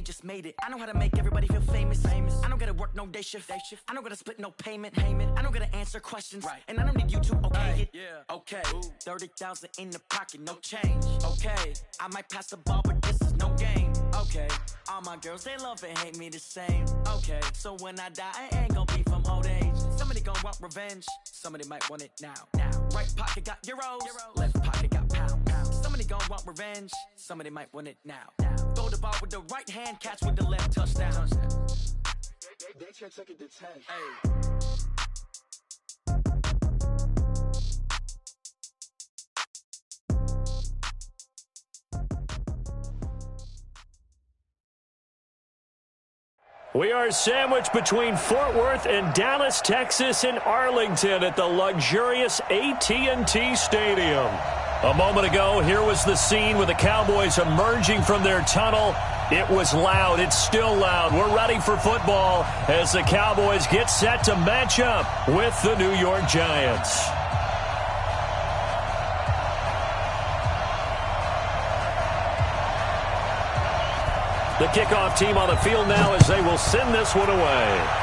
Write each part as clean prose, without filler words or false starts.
they just made it. I know how to make everybody feel famous. I don't gotta work no day shift. I don't gotta split no payment. I don't gotta answer questions. And I don't need you to okay it. Okay, 30,000 in the pocket, no change. Okay, I might pass the ball, but this is no game. Okay, all my girls, they love and hate me the same. Okay, so when I die, I ain't gonna be from old age. Somebody gon' want revenge. Somebody might want it now. Right pocket got euros. Left pocket got pounds. Somebody gon' want revenge. Somebody might want it now. Throw the ball with the right hand, catch with the left, touchdown. They check second to 10. Hey. We are sandwiched between Fort Worth and Dallas, Texas, and Arlington at the luxurious AT&T Stadium. A moment ago, here was the scene with the Cowboys emerging from their tunnel. It was loud. It's still loud. We're ready for football as the Cowboys get set to match up with the New York Giants. The kickoff team on the field now as they will send this one away.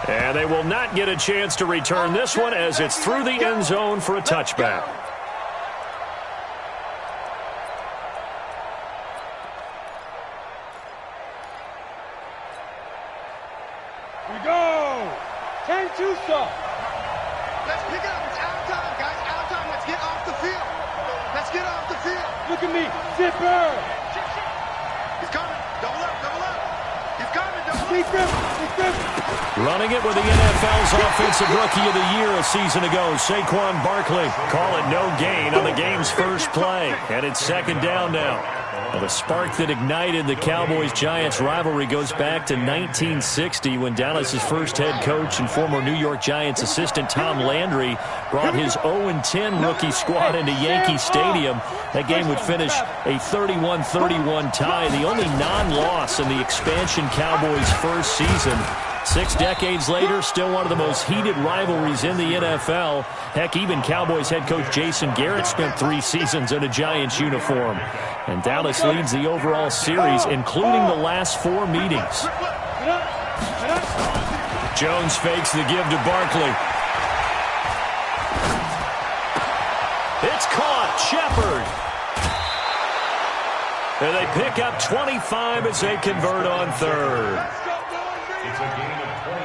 And they will not get a chance to return this one as it's through the end zone for a touchback. We go! 10-2 stop. Let's pick it up. It's out of time, guys. Out of time. Let's get off the field. Let's get off the field. Look at me. Zipper. He's coming. Double up. Double up. He's coming. Double up. Running it with the NFL's Offensive Rookie of the Year a season ago, Saquon Barkley. Call it no gain on the game's first play. And it's second down now. Well, the spark that ignited the Cowboys-Giants rivalry goes back to 1960 when Dallas's first head coach and former New York Giants assistant Tom Landry brought his 0-10 rookie squad into Yankee Stadium. That game would finish a 31-31 tie, the only non-loss in the expansion Cowboys' first season. 6 decades later, still one of the most heated rivalries in the NFL. Heck, even Cowboys head coach Jason Garrett spent 3 seasons in a Giants uniform. And Dallas leads the overall series, including the last 4 meetings. Jones fakes the give to Barkley. It's caught. Shepard. And they pick up 25 as they convert on third.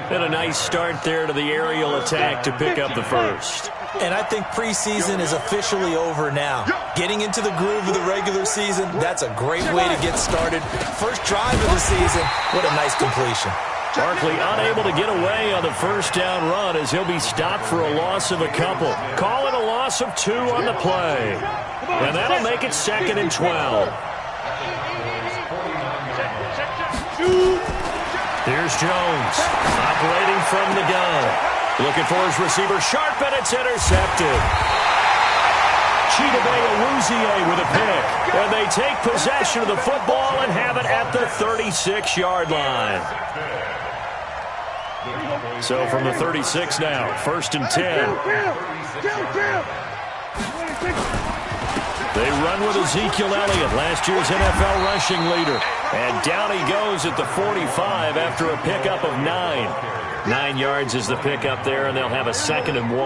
And a nice start there to the aerial attack to pick up the first. And I think preseason is officially over now. Getting into the groove of the regular season, that's a great way to get started. First drive of the season, what a nice completion. Barkley unable to get away on the first down run as he'll be stopped for a loss of a couple. Call it a loss of 2 on the play. And that'll make it 2nd and 12. Here's Jones, operating from the gun. Looking for his receiver, sharp, and it's intercepted. Chidobe Awuzie with a pick. And they take possession of the football and have it at the 36-yard line. So from the 36 now, 1st and 10. They run with Ezekiel Elliott, last year's NFL rushing leader. And down he goes at the 45 after a pickup of 9. 9 yards is the pickup there, and they'll have a 2nd and 1.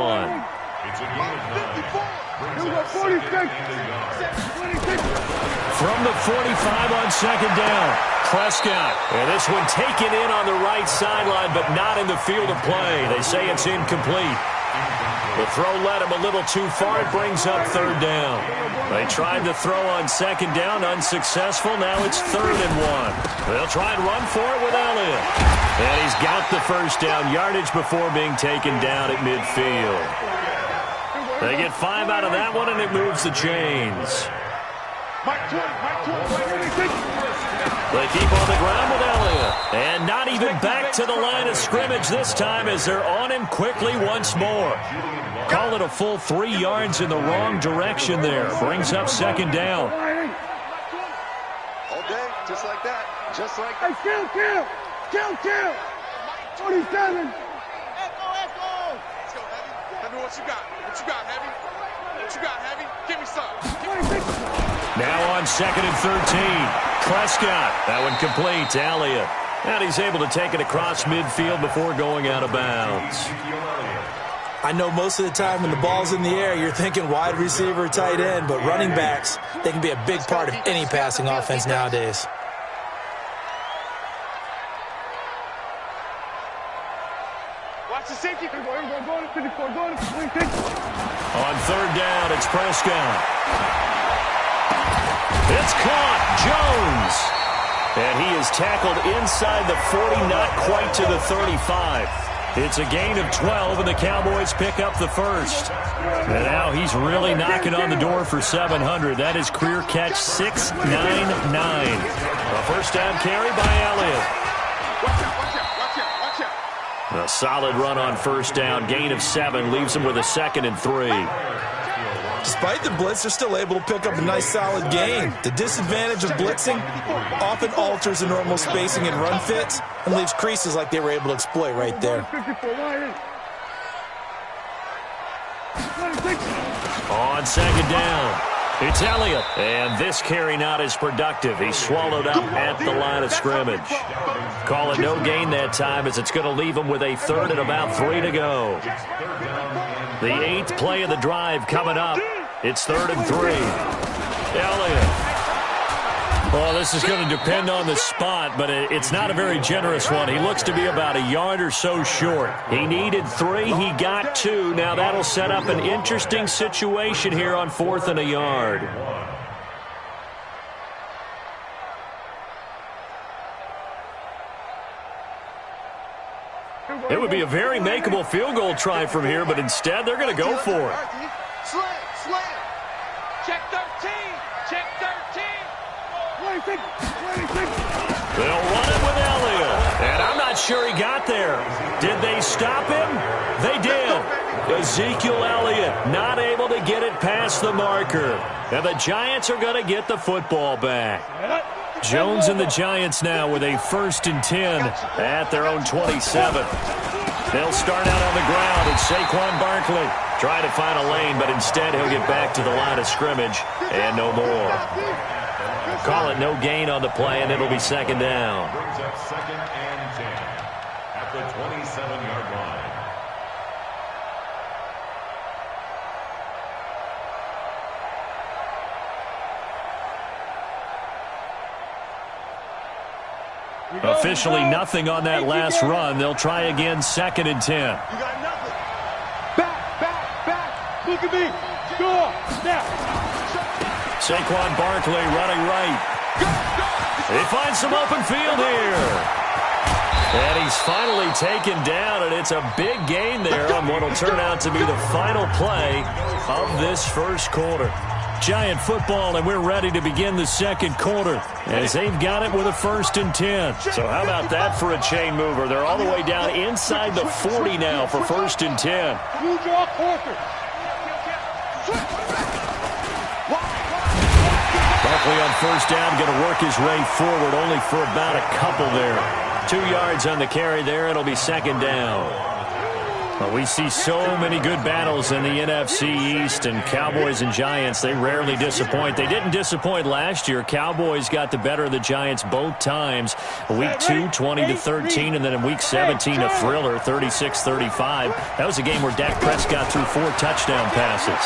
From the 45 on 2nd down, Prescott. And this one taken in on the right sideline, but not in the field of play. They say it's incomplete. The throw led him a little too far. It brings up 3rd down. They tried to throw on 2nd down, unsuccessful. Now it's 3rd and 1. They'll try and run for it with Elliott. And he's got the first down yardage before being taken down at midfield. They get 5 out of that one, and it moves the chains. They keep on the ground with Elliott. And not even back to the line of scrimmage this time as they're on him quickly once more. Call it a full 3 yards in the wrong direction there. Brings up 2nd down. All day, just like that. Just like that. Kill. 27. Let's go, Heavy. What you got? Heavy? What you got, Heavy? Give me some. Now on 2nd and 13. Prescott. That one complete to Elliott. And he's able to take it across midfield before going out of bounds. I know most of the time when the ball's in the air, you're thinking wide receiver, tight end, but running backs, they can be a big part of any passing offense nowadays. Watch the safety. Go to 54, go to 26. On 3rd down, it's Prescott. It's caught. Jones. And he is tackled inside the 40, not quite to the 35. It's a gain of 12, and the Cowboys pick up the first. And now he's really knocking on the door for 700. That is career catch 699. A first down carry by Elliott. Watch out. A solid run on first down. Gain of 7 leaves him with a 2nd and 3. Despite the blitz, they're still able to pick up a nice, solid gain. The disadvantage of blitzing often alters the normal spacing and run fits and leaves creases like they were able to exploit right there. On 2nd down, it's Elliott. And this carry not as productive. He's swallowed up at the line of scrimmage. Call it no gain that time, as it's going to leave him with a 3rd and about 3 to go. The 8th play of the drive coming up. It's 3rd and 3. Elliott. Well, this is going to depend on the spot, but it's not a very generous one. He looks to be about a yard or so short. He needed 3. He got 2. Now that'll set up an interesting situation here on 4th and a yard. It would be a very makeable field goal try from here, but instead they're going to go for it. Slam. Check 13. Check 13. 26. They'll run it with Elliott. And I'm not sure he got there. Did they stop him? They did. Ezekiel Elliott not able to get it past the marker. And the Giants are going to get the football back. Jones and the Giants now with a 1st and 10 at their own 27. They'll start out on the ground, and Saquon Barkley trying to find a lane, but instead he'll get back to the line of scrimmage and no more. Call it no gain on the play, and it'll be 2nd down. Brings up 2nd and 10 at the 27-yard line. Officially nothing on that last run. They'll try again, 2nd and 10. You got nothing. Back. Look at me. Score. Now. Saquon Barkley running right. He finds some open field here. And he's finally taken down, and it's a big gain there on what will turn out to be the final play of this first quarter. Giant football, and we're ready to begin the 2nd quarter as they've got it with a 1st and 10. So how about that for a chain mover? They're all the way down inside the 40 now for 1st and 10. You draw closer. Barkley on 1st down, going to work his way forward, only for about a couple there. 2 yards on the carry there. It'll be 2nd down. Well, we see so many good battles in the NFC East, and Cowboys and Giants, they rarely disappoint. They didn't disappoint last year. Cowboys got the better of the Giants both times. Week 2, 20-13, and then in Week 17, a thriller, 36-35. That was a game where Dak Prescott threw 4 touchdown passes.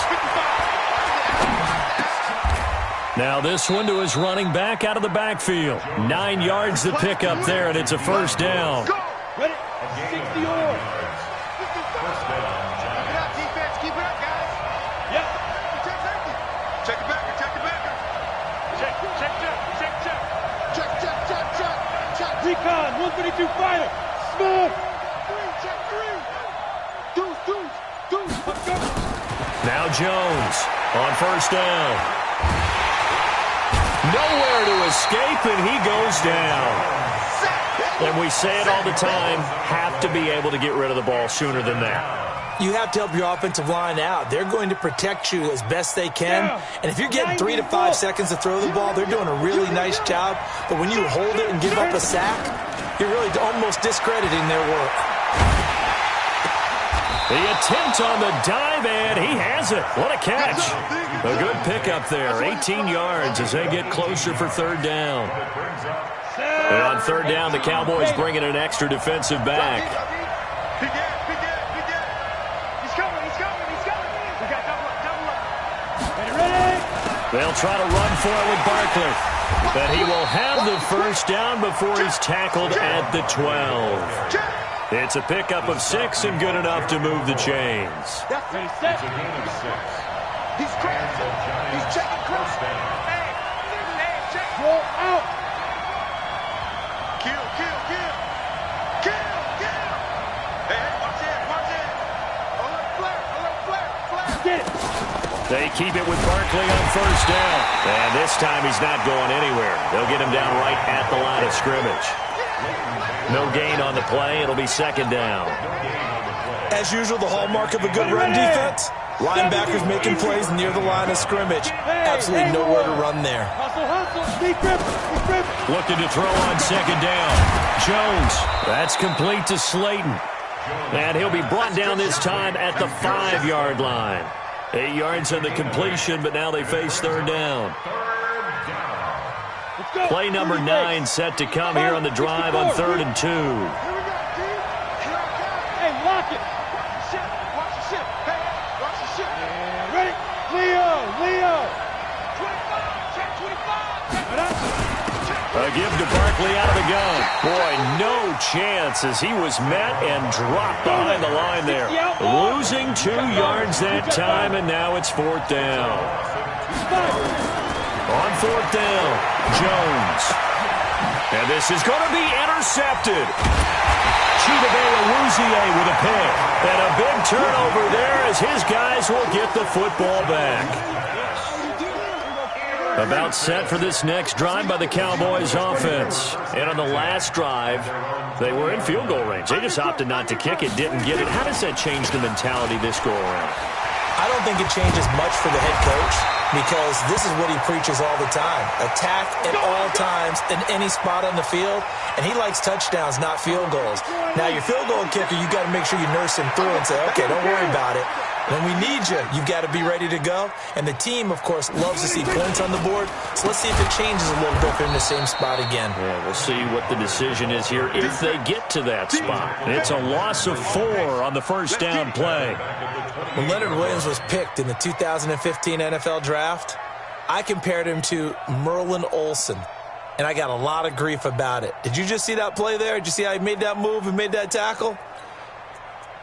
Now this one to his running back out of the backfield. 9 yards to pick up there, and it's a 1st down. Ready? 60 or. Keep it up, guys. Yep. Check it back. Check. Recon, 132 fighter. Smooth. Check 3. Deuce. Let's go. Now Jones on 1st down. Nowhere to escape, and he goes down. And we say it all the time, have to be able to get rid of the ball sooner than that. You have to help your offensive line out. They're going to protect you as best they can. And if you're getting 3 to 5 seconds to throw the ball, they're doing a really nice job. But when you hold it and give up a sack, you're really almost discrediting their work. The attempt on the dive, and he has it. What a catch. A good pickup there, 18 yards as they get closer for third down. And on third down, the Cowboys bring in an extra defensive back. He's coming. We got double up. Ready? They'll try to run for it with Barkley. But he will have the first down before he's tackled at the 12. It's a pickup of 6 and good enough to move the chains. Ready, set. He's crazy. He's checking cross. Hey, check. Roll out. Kill. Hey, watch it. Alert flare. Get it. They keep it with Barkley on first down. And this time he's not going anywhere. They'll get him down right at the line of scrimmage. No gain on the play. It'll be second down. As usual, the hallmark of a good run defense, linebackers making plays near the line of scrimmage. Absolutely nowhere to run there. Hustle. Deep grip. Looking to throw on second down. Jones. That's complete to Slayton. And he'll be brought down this time at the 5-yard line. 8 yards on the completion, but now they face third down. Play number 9 set to come here on the drive on 3rd and 2. Here we go, D. Hey, lock it. Watch the ship. Hey, watch the ship. Ready? Leo. 25. Check 25. A give to Barkley out of the gun. Boy, no chance as he was met and dropped behind the line there. Losing 2 yards that time, and now it's 4th down. On 4th down, Jones. And this is going to be intercepted. Chidobe Awuzie with a pick. And a big turnover there as his guys will get the football back. About set for this next drive by the Cowboys offense. And on the last drive, they were in field goal range. They just opted not to kick it, didn't get it. How does that change the mentality this go around? I don't think it changes much for the head coach because this is what he preaches all the time. Attack at all times in any spot on the field, and he likes touchdowns, not field goals. Now, your field goal kicker, you got to make sure you nurse him through and say, okay, don't worry about it. When we need you, you've got to be ready to go. And the team, of course, loves to see points on the board. So let's see if it changes a little bit if they're in the same spot again. Yeah, we'll see what the decision is here if they get to that spot. It's a loss of 4 on the first down play. When Leonard Williams was picked in the 2015 NFL Draft, I compared him to Merlin Olsen, and I got a lot of grief about it. Did you just see that play there? Did you see how he made that move and made that tackle?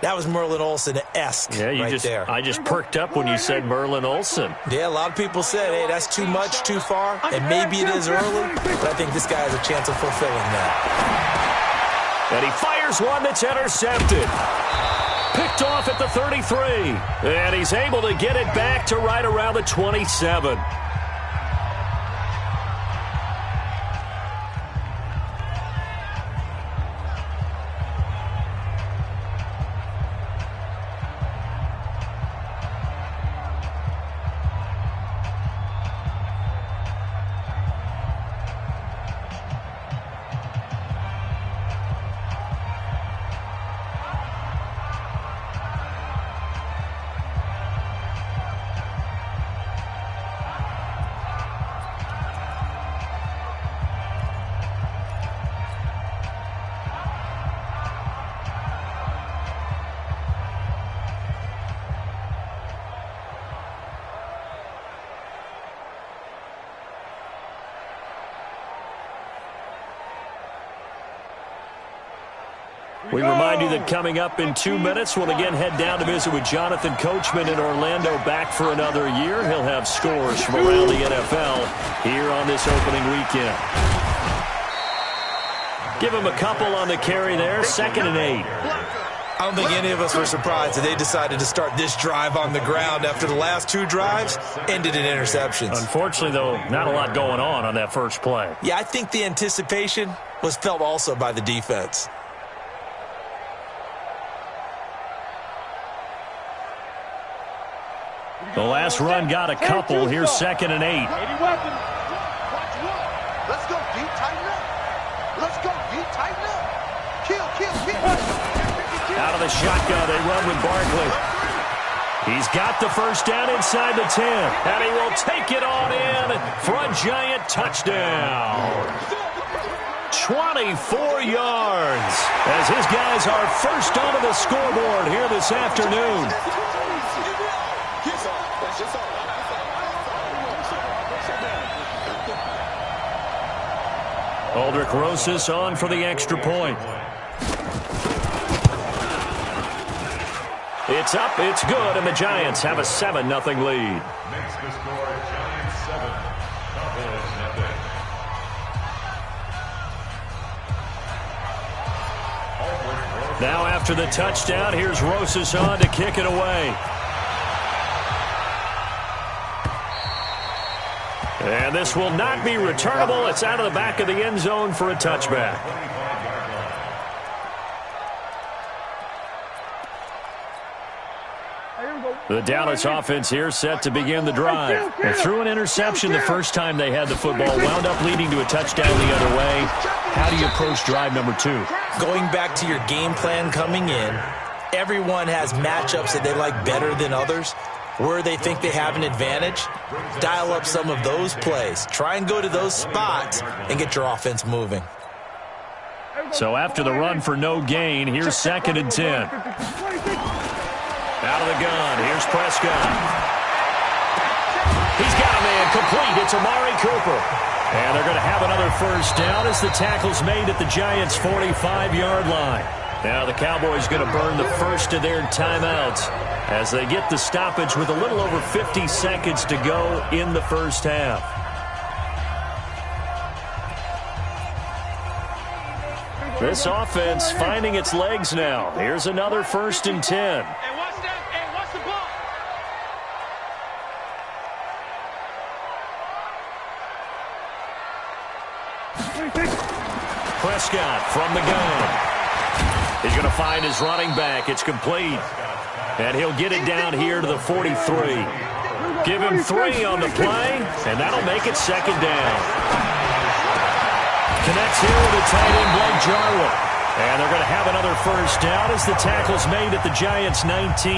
That was Merlin Olsen-esque there. I just perked up when you said Merlin Olsen. Yeah, a lot of people said, hey, that's too much, too far, and maybe it is early, but I think this guy has a chance of fulfilling that. And he fires one that's intercepted. Picked off at the 33. And he's able to get it back to right around the 27. We remind you that coming up in 2 minutes, we'll again head down to visit with Jonathan Coachman in Orlando, back for another year. He'll have scores from around the NFL here on this opening weekend. Give him a couple on the carry there, 2nd and 8. I don't think any of us were surprised that they decided to start this drive on the ground after the last 2 drives ended in interceptions. Unfortunately, though, not a lot going on that first play. Yeah, I think the anticipation was felt also by the defense. The last run got a couple. Here's 2nd and 8. Let's go, D. Tighten up. Let's go, D. Tighten up. Kill. Out of the shotgun, they run with Barkley. He's got the first down inside the 10, and he will take it on in for a Giant touchdown. 24 yards as his guys are first onto the scoreboard here this afternoon. Aldrick Rosas on for the extra point. It's up, it's good, and the Giants have a 7-0 lead. Makes the score Giants 7, Cowboys nothing. Now after the touchdown, here's Rosas on to kick it away. And this will not be returnable. It's out of the back of the end zone for a touchback. The Dallas offense here set to begin the drive. They threw an interception the first time they had the football, wound up leading to a touchdown the other way. How do you approach drive number 2? Going back to your game plan coming in, everyone has matchups that they like better than others. Where they think they have an advantage, dial up some of those plays. Try and go to those spots and get your offense moving. So after the run for no gain, here's 2nd and 10. Out of the gun, here's Prescott. He's got a man complete. It's Amari Cooper. And they're going to have another first down as the tackle's made at the Giants' 45-yard line. Now the Cowboys going to burn the first of their timeouts as they get the stoppage with a little over 50 seconds to go in the first half. This offense finding its legs now. Here's another 1st and 10. Prescott from the gun. He's going to find his running back. It's complete. And he'll get it down here to the 43. Give him 3 on the play, and that'll make it 2nd down. Connects here with the tight end, Blake Jarwin. And they're going to have another first down as the tackle's made at the Giants' 19.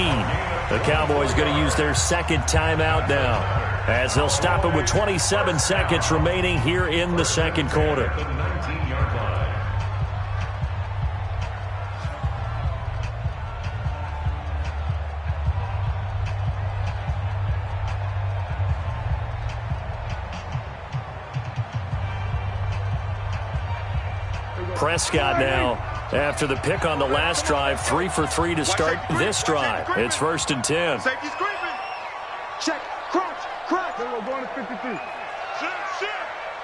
The Cowboys going to use their 2nd timeout now, as they'll stop it with 27 seconds remaining here in the 2nd quarter. Prescott now, after the pick on the last drive, 3 for 3 to start this drive. It's 1st and 10. Safety scraping. Check. Crunch. Crunch. Then we're going to 52.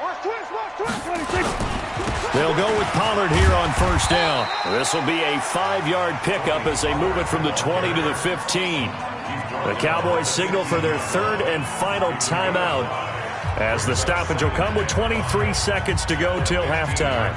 Watch twist. They'll go with Pollard here on 1st down. This will be a 5-yard pickup as they move it from the 20 to the 15. The Cowboys signal for their 3rd and final timeout as the stoppage will come with 23 seconds to go till halftime.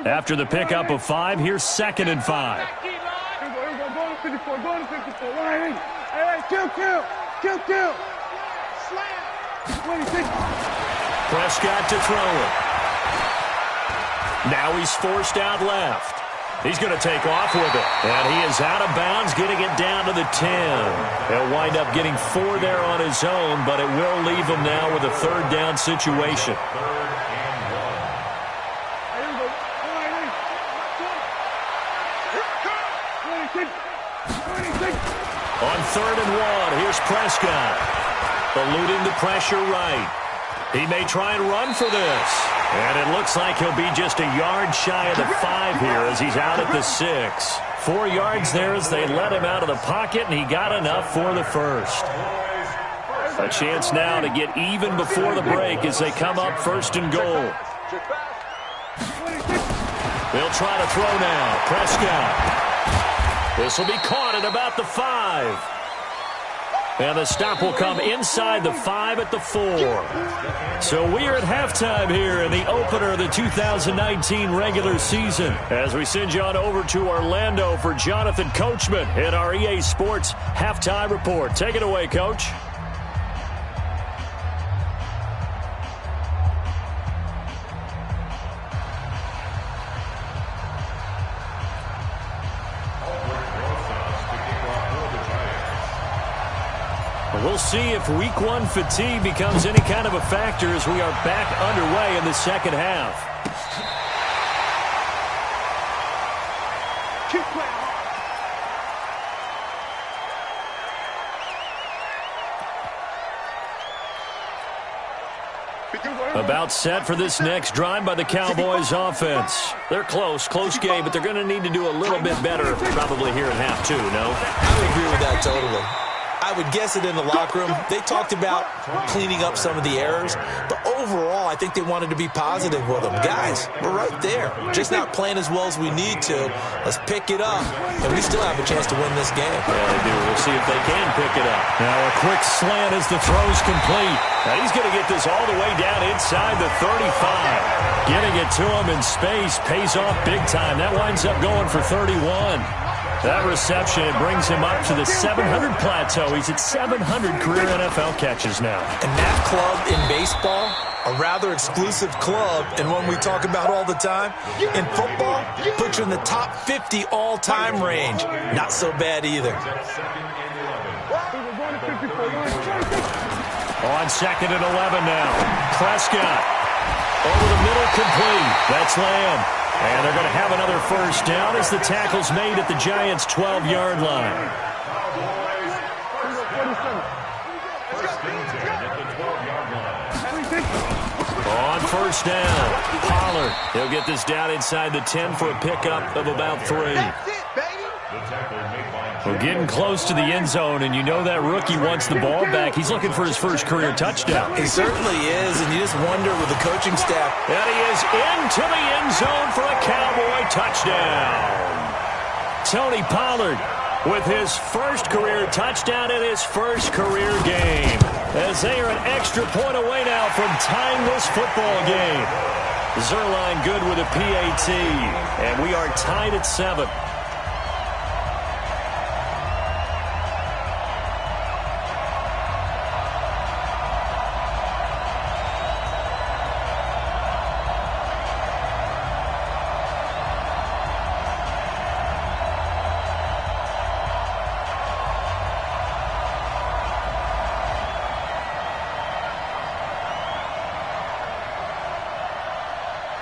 After the pickup of 5, here's 2nd and 5. Here we go. Going to 54. Going to 54. Hey, kill. Slam. 26. Prescott to throw it. Now he's forced out left. He's going to take off with it. And he is out of bounds, getting it down to the 10. He'll wind up getting 4 there on his own, but it will leave him now with a 3rd down situation. On 3rd and 1, here's Prescott. Eluding the pressure right. He may try and run for this. And it looks like he'll be just a yard shy of the 5 here as he's out at the 6. 4 yards there as they let him out of the pocket, and he got enough for the 1st. A chance now to get even before the break as they come up 1st and goal. They'll try to throw now. Prescott. This will be caught at about the 5. And the stop will come inside the 5 at the 4. So we are at halftime here in the opener of the 2019 regular season as we send you on over to Orlando for Jonathan Coachman in our EA Sports Halftime Report. Take it away, Coach. We'll see if Week 1 fatigue becomes any kind of a factor as we are back underway in the second half. About set for this next drive by the Cowboys offense. They're close game, but they're going to need to do a little bit better probably here in half 2, no? I would agree with that totally. I would guess it in the locker room. They talked about cleaning up some of the errors, but overall, I think they wanted to be positive with them. Guys, we're right there. Just not playing as well as we need to. Let's pick it up, and we still have a chance to win this game. Yeah, they do. We'll see if they can pick it up. Now a quick slant as the throw's complete. Now he's going to get this all the way down inside the 35. Getting it to him in space pays off big time. That winds up going for 31. That reception, it brings him up to the 700 plateau. He's at 700 career NFL catches now. And that club in baseball, a rather exclusive club, and one we talk about all the time. In football, puts you in the top 50 all-time range. Not so bad either. On 2nd and 11 now. Prescott over the middle, complete. That's Lamb. And they're going to have another first down as the tackle's made at the Giants' 12-yard line. On first down, Pollard. He'll get this down inside the 10 for a pickup of about 3. We're getting close to the end zone, and you know that rookie wants the ball back. He's looking for his first career touchdown. He certainly is, and you just wonder with the coaching staff. And he is into the end zone for a Cowboy touchdown. Tony Pollard with his first career touchdown in his first career game. As they are an extra point away now from tying this football game. Zuerlein good with a PAT, and we are tied at 7.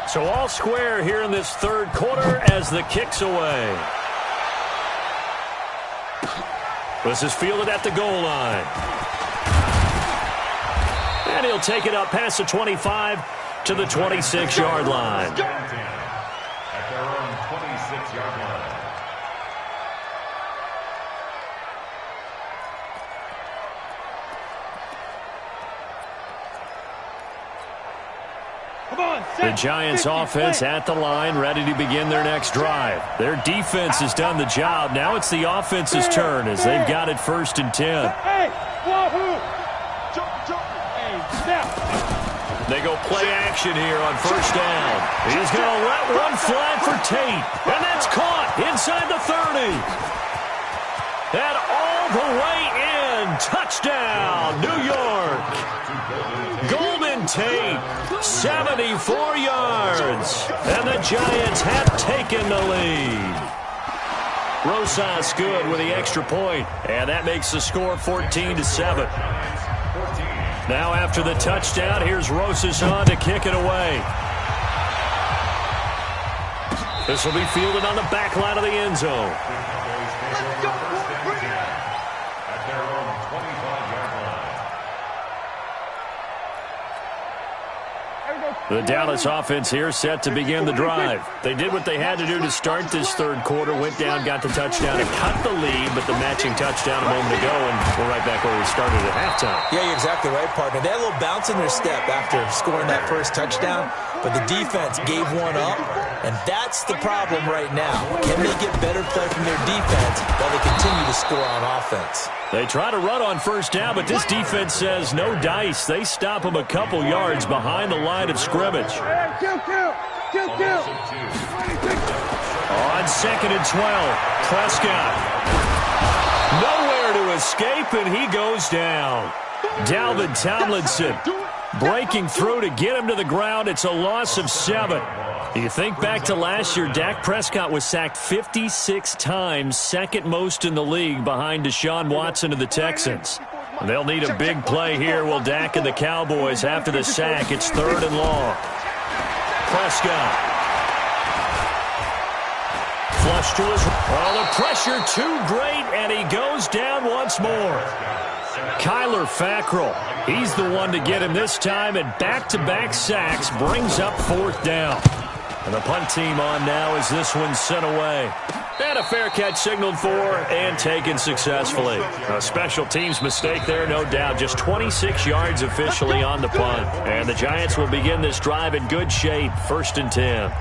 So all square here in this third quarter as the kick's away. This is fielded at the goal line. And he'll take it up past the 25 to the 26-yard line. At their own 26-yard line. The Giants offense at the line, ready to begin their next drive. Their defense has done the job. Now it's the offense's turn as they've got it 1st and 10. They go play action here on first down. He's going to let one fly for Tate. And that's caught inside the 30. And all the way in. Touchdown, New York. Golden Tate, 74 yards. And the Giants have taken the lead. Rosas good with the extra point. And that makes the score 14-7. Now after the touchdown, here's Rosas on to kick it away. This will be fielded on the back line of the end zone. The Dallas offense here set to begin the drive. They did what they had to do to start this third quarter, went down, got the touchdown, and cut the lead, but the matching touchdown a moment ago, and we're right back where we started at halftime. Yeah, you're exactly right, partner. They had a little bounce in their step after scoring that first touchdown, but the defense gave one up, and that's the problem right now. Can they get better play from their defense while they continue to score on offense? They try to run on first down, but this defense says no dice. They stop them a couple yards behind the line of scrimmage. Kill. On 2nd and 12, Prescott. Nowhere to escape, and he goes down. Dalvin Tomlinson breaking through to get him to the ground. It's a loss of 7. You think back to last year, Dak Prescott was sacked 56 times, second most in the league behind Deshaun Watson of the Texans. They'll need a big play here, will Dak and the Cowboys after the sack. It's 3rd and long. Prescott. Flush to his... Oh, the pressure too great, and he goes down once more. Kyler Fackrell, he's the one to get him this time, and back-to-back sacks brings up 4th down. And the punt team on now as this one's sent away. And a fair catch signaled for and taken successfully. A special teams mistake there, no doubt. Just 26 yards officially on the punt. And the Giants will begin this drive in good shape, 1st and 10.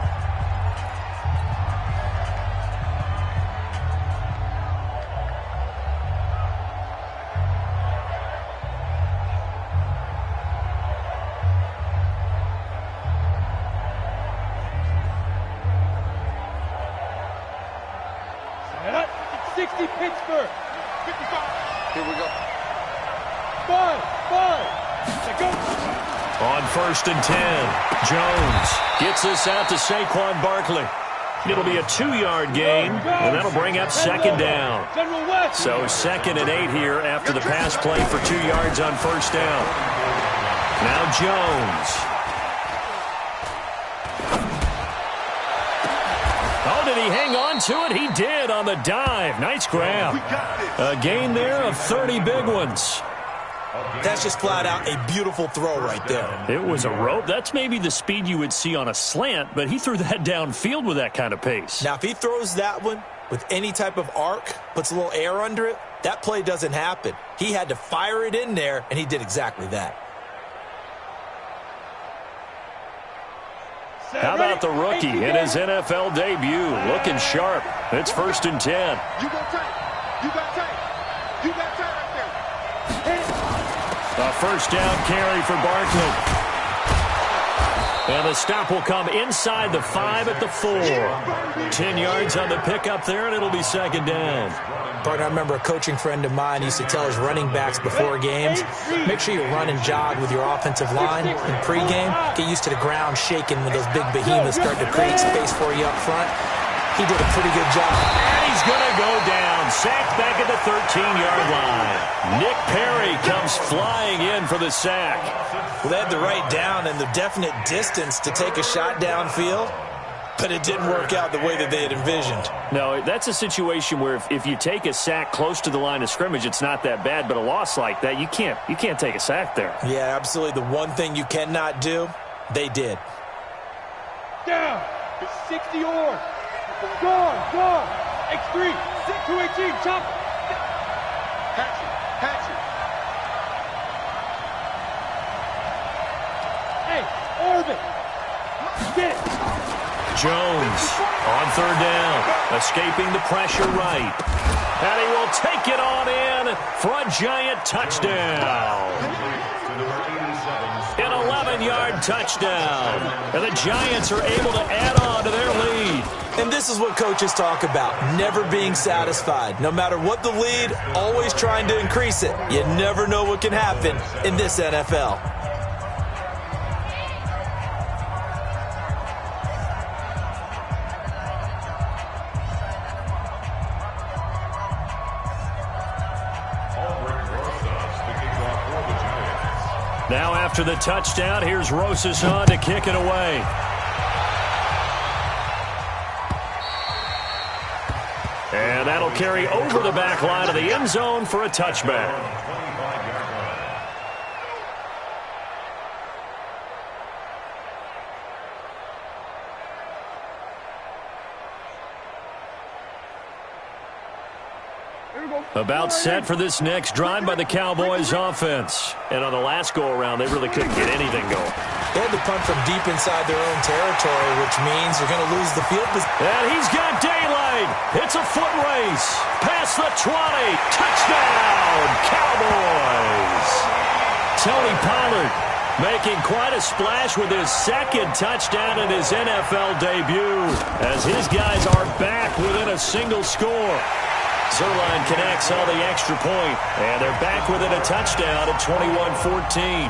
On 1st and 10, Jones gets this out to Saquon Barkley. It'll be a 2-yard gain, and that'll bring up 2nd down. So 2nd and 8 here after the pass play for 2 yards on 1st down. Now Jones. Oh, did he hang on to it? He did on the dive. Nice grab. A gain there of 30 big ones. That's just flat out a beautiful throw right there. It was a rope. That's maybe the speed you would see on a slant, but he threw that downfield with that kind of pace. Now, if he throws that one with any type of arc, puts a little air under it, that play doesn't happen. He had to fire it in there, and he did exactly that. How about the rookie in his NFL debut? Looking sharp. It's 1st and 10. You got tight. You got tight. You got tight right there. A 1st down carry for Barkley. And the stop will come inside the 5 at the 4. 10 yards on the pickup there, and it'll be 2nd down. Partner, I remember a coaching friend of mine used to tell his running backs before games, make sure you run and jog with your offensive line in pregame. Get used to the ground shaking when those big behemoths start to create space for you up front. He did a pretty good job. And he's going to go down. Sacked back at the 13-yard line. Nick Perry comes flying in for the sack. Well, they had the right down and the definite distance to take a shot downfield, but it didn't work out the way that they had envisioned. No, that's a situation where if you take a sack close to the line of scrimmage, it's not that bad, but a loss like that, you can't take a sack there. Yeah, absolutely. The one thing you cannot do, they did. Down. It's 60 or. Gone. X3. 218. Chop. Hatch it. Hey, Orbit. Get it. Jones on 3rd down, escaping the pressure right. And he will take it on in for a giant touchdown. An 11-yard touchdown. And the Giants are able to add on to their lead. And this is what coaches talk about, never being satisfied. No matter what the lead, always trying to increase it. You never know what can happen in this NFL. Now after the touchdown, here's Rosas on to kick it away. And that'll carry over the back line of the end zone for a touchback. About set for this next drive by the Cowboys offense. And on the last go-around, they really couldn't get anything going. They had to punt from deep inside their own territory, which means they're going to lose the field position. And he's got daylight. It's a foot race. Past the 20. Touchdown, Cowboys. Tony Pollard making quite a splash with his second touchdown in his NFL debut as his guys are back within a single score. Zuerlein connects on the extra point, and they're back within a touchdown at 21-14.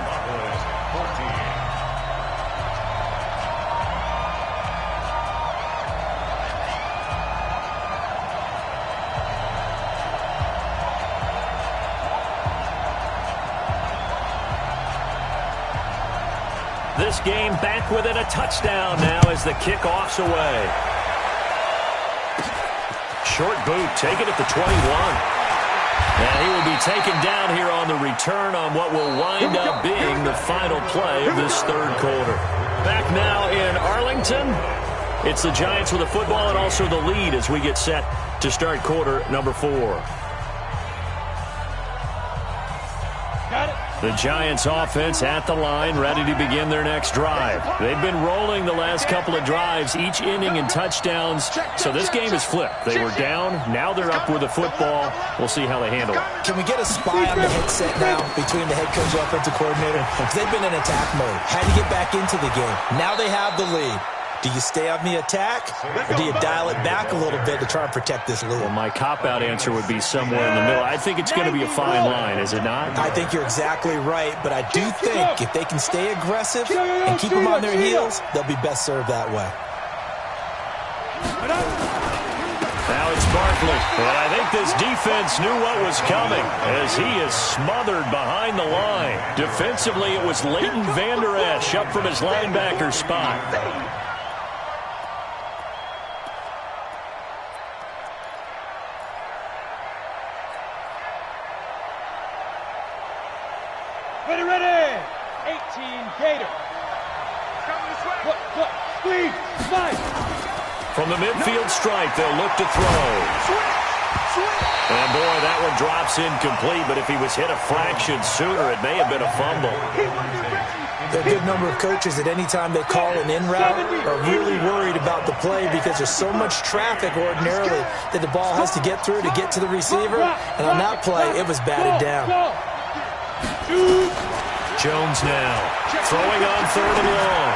This game back within a touchdown now as the kickoff's away. Short boot taken at the 21. And he will be taken down here on the return on what will wind up being the final play of this third quarter. Back now in Arlington. It's the Giants with the football and also the lead as we get set to start quarter number 4. Got it. The Giants offense at the line, ready to begin their next drive. They've been rolling the last couple of drives, each inning in touchdowns. So this game is flipped. They were down. Now they're up with the football. We'll see how they handle it. Can we get a spy on the headset now between the head coach and offensive coordinator? Because they've been in attack mode. Had to get back into the game. Now they have the lead. Do you stay on the attack, or do you dial it back a little bit to try and protect this lead? Well, my cop-out answer would be somewhere in the middle. I think it's going to be a fine line, is it not? I think you're exactly right, but I do think if they can stay aggressive and keep them on their heels, they'll be best served that way. Now it's Barkley, and I think this defense knew what was coming as he is smothered behind the line. Defensively, it was Leighton Vander Esch up from his linebacker spot. Ready. 18 Gator. Look, squeeze, slide. From the midfield stripe, they'll look to throw. And boy, that one drops incomplete, but if he was hit a fraction sooner, it may have been a fumble. There are a good number of coaches at any time they call an in route are really worried about the play because there's so much traffic ordinarily that the ball has to get through to get to the receiver. And on that play, it was batted down. Jones now throwing on 3rd and long.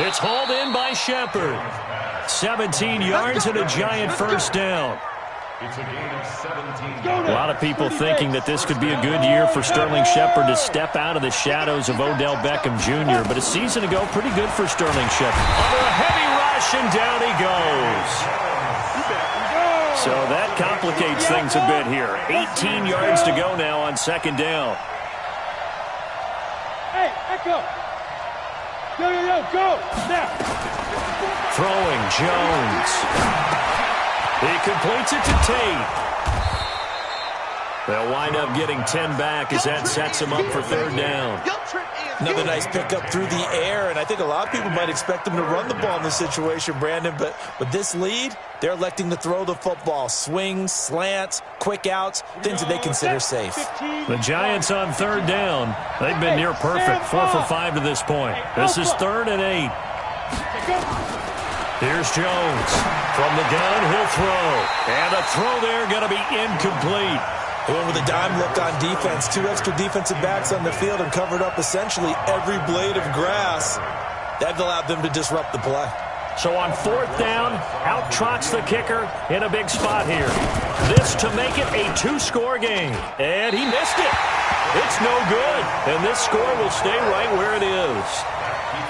It's hauled in by Shepard. 17 yards and a Giant first down. It's a gain of 17. A lot of people thinking that this could be a good year for Sterling Shepard to step out of the shadows of Odell Beckham Jr., but a season ago, pretty good for Sterling Shepard. Under a heavy rush, and down he goes. So that complicates things a bit here. 18 yards to go now on 2nd down. Hey, Echo. Yo, go. Now. Throwing Jones. He completes it to Tate. They'll wind up getting 10 back as that sets him up for 3rd down. Another nice pickup through the air, and I think a lot of people might expect them to run the ball in this situation, Brandon, but with this lead, they're electing to throw the football. Swings, slants, quick outs, things that they consider safe. The Giants on 3rd down. They've been near perfect, 4 for 5 to this point. This is 3rd and 8. Here's Jones. From the gun, he'll throw. And the throw there going to be incomplete. They went with a dime look on defense. 2 extra defensive backs on the field and covered up essentially every blade of grass. That allowed them to disrupt the play. So on 4th down, out trots the kicker in a big spot here. This to make it a 2-score game. And he missed it. It's no good. And this score will stay right where it is.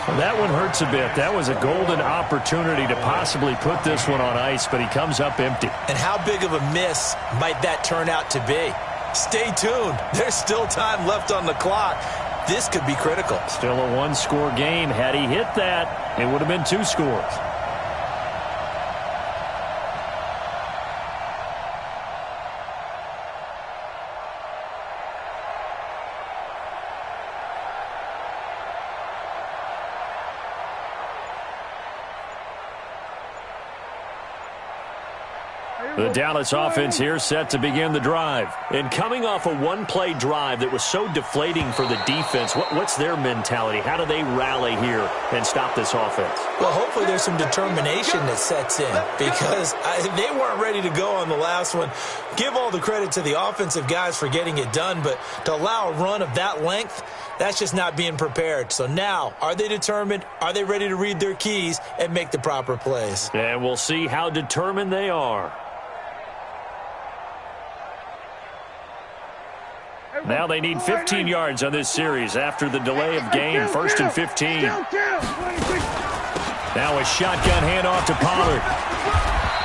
Well, that one hurts a bit. That was a golden opportunity to possibly put this one on ice, but he comes up empty. And how big of a miss might that turn out to be? Stay tuned. There's still time left on the clock. This could be critical. Still a 1-score game. Had he hit that, it would have been 2 scores. Hey, The Dallas offense here set to begin the drive. And coming off a one-play drive that was so deflating for the defense, what's their mentality? How do they rally here and stop this offense? Well, hopefully there's some determination that sets in because they weren't ready to go on the last one. Give all the credit to the offensive guys for getting it done, but to allow a run of that length, that's just not being prepared. So now, are they determined? Are they ready to read their keys and make the proper plays? And we'll see how determined they are. Now they need 15 yards on this series after the delay of game. 1st and 15. Now a shotgun handoff to Pollard.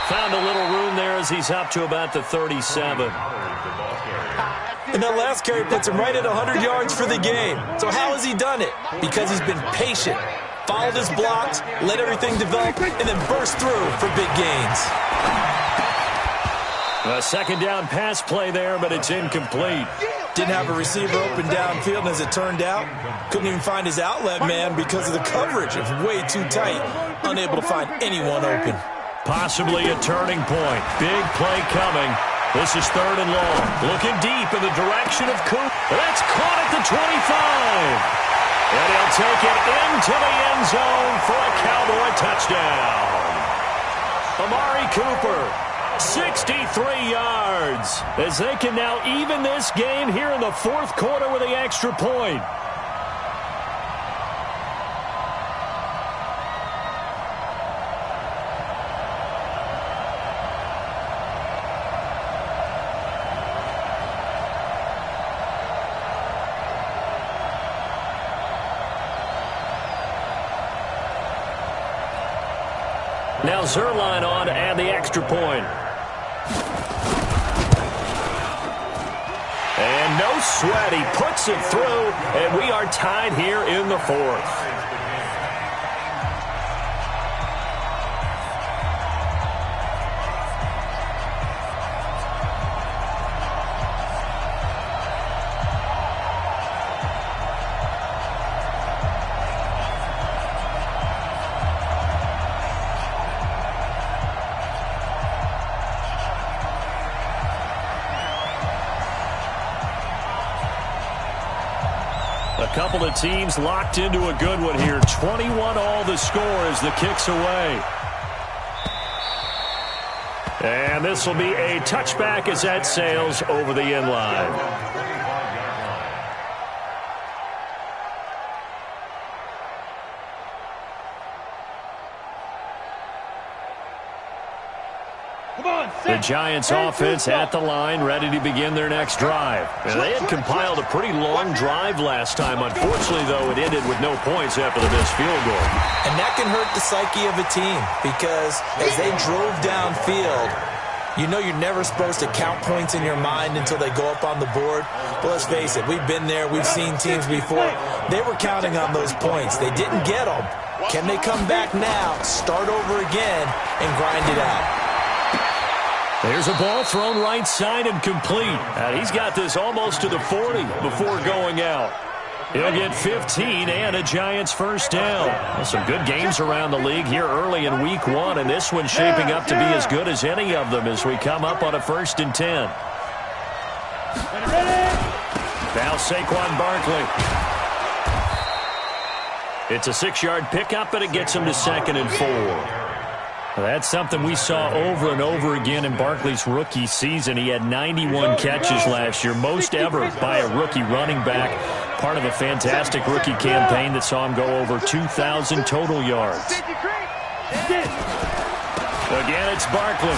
Found a little room there as he's up to about the 37. And that last carry puts him right at 100 yards for the game. So how has he done it? Because he's been patient, followed his blocks, let everything develop, and then burst through for big gains. A second down pass play there, but it's incomplete. Didn't have a receiver open downfield, and as it turned out, couldn't even find his outlet man because of the coverage. It was way too tight, unable to find anyone open. Possibly a turning point. Big play coming. This is 3rd and long. Looking deep in the direction of Cooper. That's caught at the 25. And he'll take it into the end zone for a Cowboy touchdown. Amari Cooper, 63 yards, as they can now even this game here in the 4th quarter with the extra point. Now Zuerlein on to add the extra point. And no sweat, he puts it through, and we are tied here in the 4th. A couple of teams locked into a good one here. 21 all the score as the kick's away. And this will be a touchback as that sails over the end line. The Giants offense at the line, ready to begin their next drive. And they had compiled a pretty long drive last time. Unfortunately, though, it ended with no points after the missed field goal. And that can hurt the psyche of a team because as they drove downfield, you know you're never supposed to count points in your mind until they go up on the board. But let's face it, we've been there. We've seen teams before. They were counting on those points. They didn't get them. Can they come back now, start over again, and grind it out? There's a ball thrown right side and complete. And he's got this almost to the 40 before going out. He'll get 15 and a Giants first down. Well, some good games around the league here early in week 1, and this one's shaping up to be as good as any of them as we come up on a 1st and 10. Now Saquon Barkley. It's a 6-yard pickup, but it gets him to 2nd and 4. That's something we saw over and over again in Barkley's rookie season. He had 91 catches last year, most ever by a rookie running back. Part of a fantastic rookie campaign that saw him go over 2,000 total yards. Again, it's Barkley.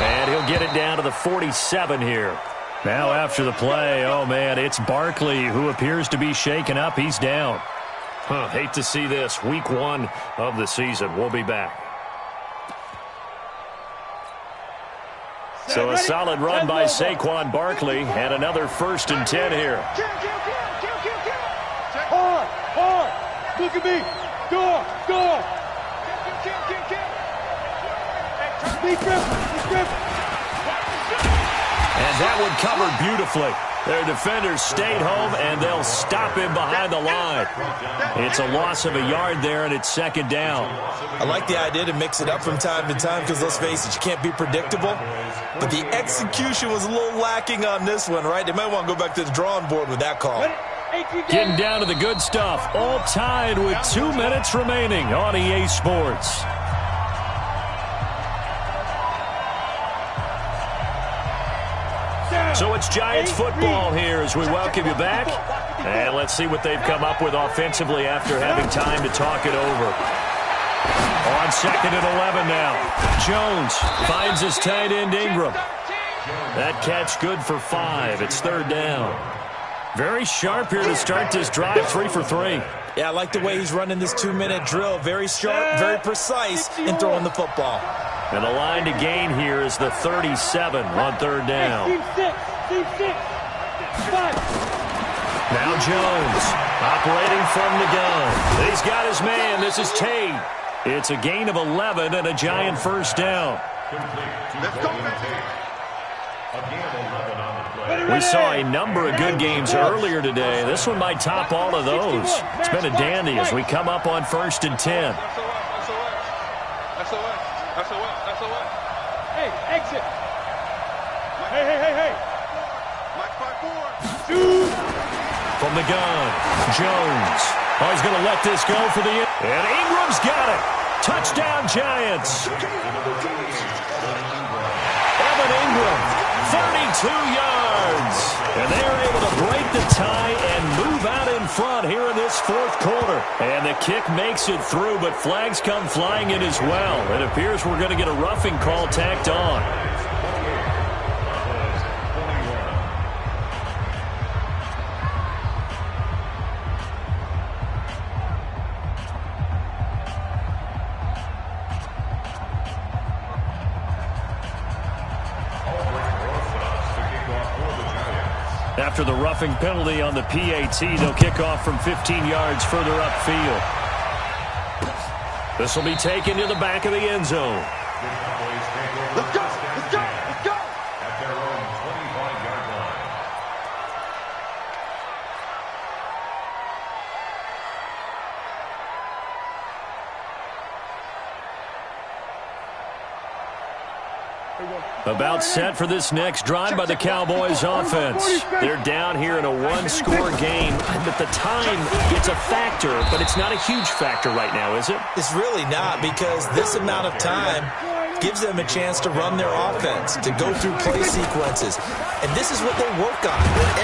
And he'll get it down to the 47 here. Now after the play, oh man, it's Barkley who appears to be shaken up. He's down. Hate to see this. Week 1 of the season. We'll be back. So a solid run by Saquon Barkley and another 1st and 10 here. Hard. Look at me. Go. And that one covered beautifully. Their defenders stayed home, and they'll stop him behind the line. It's a loss of a yard there, and it's second down. I like the idea to mix it up from time to time because, let's face it, you can't be predictable. But the execution was a little lacking on this one, right? They might want to go back to the drawing board with that call. Getting down to the good stuff. All tied with 2 minutes remaining on EA Sports. So it's Giants football here as we welcome you back. And let's see what they've come up with offensively after having time to talk it over. On 2nd and 11 now. Jones finds his tight end Ingram. That catch good for 5. It's 3rd down. Very sharp here to start this drive, 3 for 3. Yeah, I like the way he's running this 2-minute drill. Very sharp, very precise in throwing the football. And the line to gain here is the 37 on 3rd down. Now Jones operating from the gun. He's got his man. This is Tate. It's a gain of 11 and a Giant first down. We saw a number of good games earlier today. This one might top all of those. It's been a dandy as we come up on 1st and 10. Hey, exit. Hey. Mike 5-4. From the gun, Jones. Oh, he's going to let this go for the... And Ingram's got it. Touchdown, Giants. Evan Ingram, 32 yards. And they are able to break the tie and move out in front here in this 4th quarter. And the kick makes it through, but flags come flying in as well. It appears we're going to get a roughing call tacked on. After the roughing penalty on the PAT, they'll kick off from 15 yards further upfield. This will be taken to the back of the end zone. Let's go. At their own 25-yard line. About set for this next drive by the Cowboys offense. They're down here in a one-score game, but the time, it's a factor, but it's not a huge factor right now, is it? It's really not, because this amount of time gives them a chance to run their offense, to go through play sequences. And this is what they work on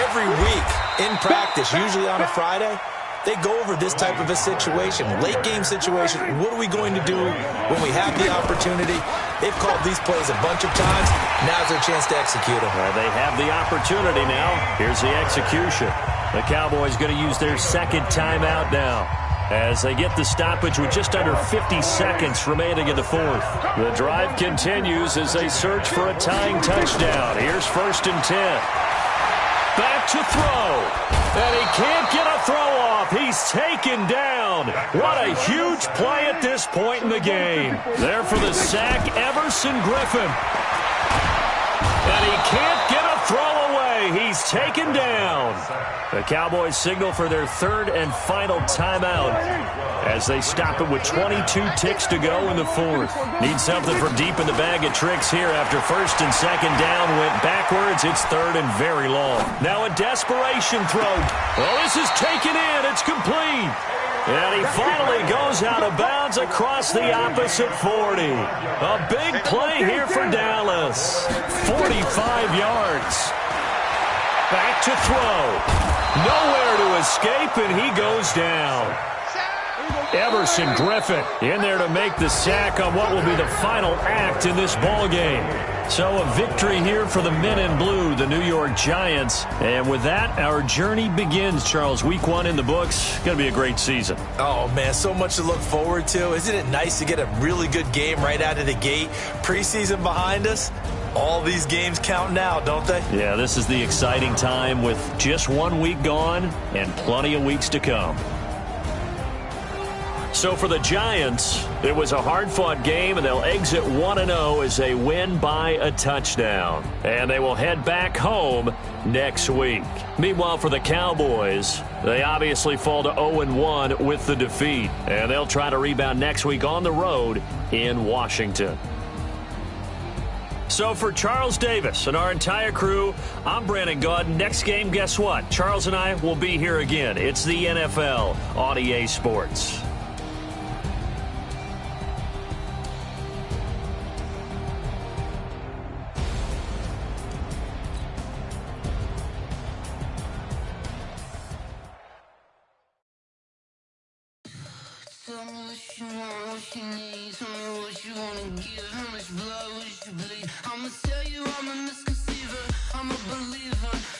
every week in practice, usually on a Friday. They go over this type of a situation, late game situation. What are we going to do when we have the opportunity? They've called these plays a bunch of times. Now's their chance to execute them. Well, they have the opportunity now. Here's the execution. The Cowboys going to use their 2nd timeout now as they get the stoppage with just under 50 seconds remaining in the 4th. The drive continues as they search for a tying touchdown. Here's 1st and 10. Back to throw. And he can't get a throw off. He's taken down. What a huge play at this point in the game. There for the sack, Everson Griffin. And he can't get a throw away. He's taken down. The Cowboys signal for their 3rd and final timeout as they stop it with 22 ticks to go in the 4th. Need something from deep in the bag of tricks here after 1st and 2nd down went backwards. It's 3rd and very long. Now a desperation throw. Well, this is taken in. It's complete. And he finally goes out of bounds across the opposite 40. A big play here for Dallas. 45 yards. Back to throw. Nowhere to escape, and he goes down. Everson Griffin in there to make the sack on what will be the final act in this ball game. So a victory here for the men in blue, the New York Giants. And with that, our journey begins, Charles. Week 1 in the books. Going to be a great season. Oh, man, so much to look forward to. Isn't it nice to get a really good game right out of the gate? Preseason behind us. All these games count now, don't they? Yeah, this is the exciting time with just 1 week gone and plenty of weeks to come. So for the Giants, it was a hard-fought game, and they'll exit 1-0 as they win by a touchdown. And they will head back home next week. Meanwhile, for the Cowboys, they obviously fall to 0-1 with the defeat, and they'll try to rebound next week on the road in Washington. So for Charles Davis and our entire crew, I'm Brandon Gaudin. Next game, guess what? Charles and I will be here again. It's the NFL on EA Sports. Tell me what you want, what you need. Tell me what you wanna give. How much blood would you bleed? I'ma tell you I'm a misconceiver. I'm a believer.